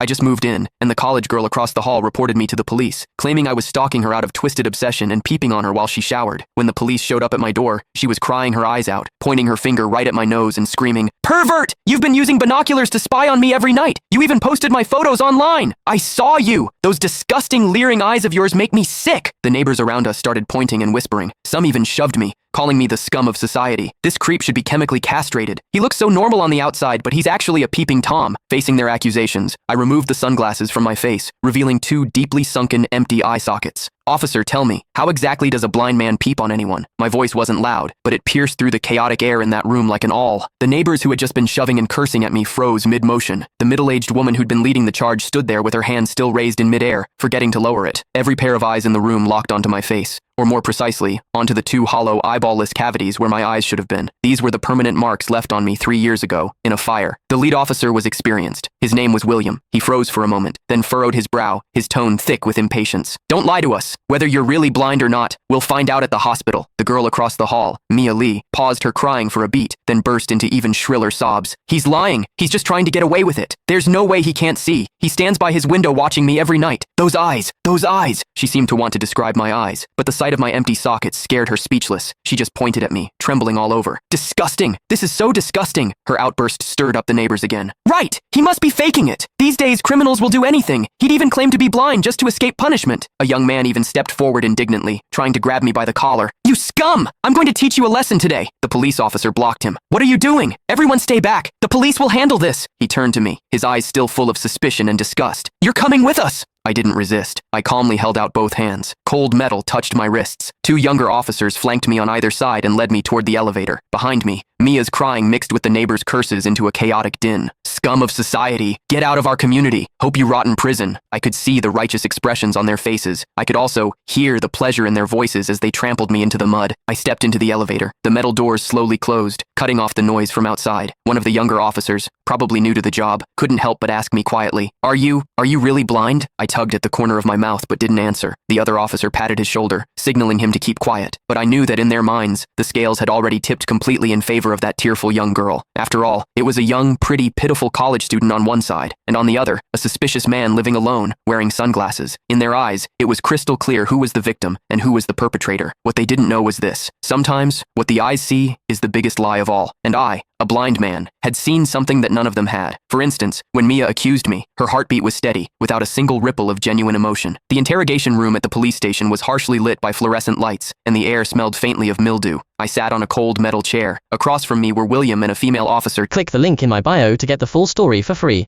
I just moved in, and the college girl across the hall reported me to the police, claiming I was stalking her out of twisted obsession and peeping on her while she showered. When the police showed up at my door, she was crying her eyes out, pointing her finger right at my nose and screaming, "Pervert! You've been using binoculars to spy on me every night! You even posted my photos online! I saw you! Those disgusting, leering eyes of yours make me sick!" The neighbors around us started pointing and whispering. Some even shoved me, calling me the scum of society. This creep should be chemically castrated. He looks so normal on the outside, but he's actually a peeping Tom. Facing their accusations, I removed the sunglasses from my face, revealing two deeply sunken, empty eye sockets. "Officer, tell me, how exactly does a blind man peep on anyone?" My voice wasn't loud, but it pierced through the chaotic air in that room like an awl. The neighbors who had just been shoving and cursing at me froze mid-motion. The middle-aged woman who'd been leading the charge stood there with her hand still raised in mid-air, forgetting to lower it. Every pair of eyes in the room locked onto my face, or more precisely, onto the two hollow, eyeball-less cavities where my eyes should have been. These were the permanent marks left on me 3 years ago, in a fire. The lead officer was experienced. His name was William. He froze for a moment, then furrowed his brow, his tone thick with impatience. "Don't lie to us. Whether you're really blind or not, we'll find out at the hospital." The girl across the hall, Mia Lee, paused her crying for a beat, then burst into even shriller sobs. "He's lying. He's just trying to get away with it. There's no way he can't see. He stands by his window watching me every night. Those eyes, those eyes." She seemed to want to describe my eyes, but the sight of my empty sockets scared her speechless. She just pointed at me, trembling all over. "Disgusting! This is so disgusting!" Her outburst stirred up the neighbors again. "Right! He must be faking it! These days, criminals will do anything. He'd even claim to be blind just to escape punishment." A young man even stepped forward indignantly, trying to grab me by the collar. "You scum! I'm going to teach you a lesson today." The police officer blocked him. "What are you doing? Everyone stay back! The police will handle this!" He turned to me, his eyes still full of suspicion and disgust. "You're coming with us!" I didn't resist. I calmly held out both hands. Cold metal touched my wrists. Two younger officers flanked me on either side and led me toward the elevator. Behind me, Mia's crying mixed with the neighbors' curses into a chaotic din. "Scum of society! Get out of our community! Hope you rot in prison!" I could see the righteous expressions on their faces. I could also hear the pleasure in their voices as they trampled me into the mud. I stepped into the elevator. The metal doors slowly closed, cutting off the noise from outside. One of the younger officers, probably new to the job, couldn't help but ask me quietly, Are you really blind?" I tugged at the corner of my mouth but didn't answer. The other officer patted his shoulder, signaling him to keep quiet. But I knew that in their minds, the scales had already tipped completely in favor of that tearful young girl. After all, it was a young, pretty, pitiful college student on one side, and on the other, a suspicious man living alone, wearing sunglasses. In their eyes, it was crystal clear who was the victim and who was the perpetrator. What they didn't know was this. Sometimes, what the eyes see is the biggest lie of all. And I, a blind man, had seen something that none of them had. For instance, when Mia accused me, her heartbeat was steady, without a single ripple of genuine emotion. The interrogation room at the police station was harshly lit by fluorescent lights, and the air smelled faintly of mildew. I sat on a cold metal chair. Across from me were William and a female officer. Click the link in my bio to get the full story for free.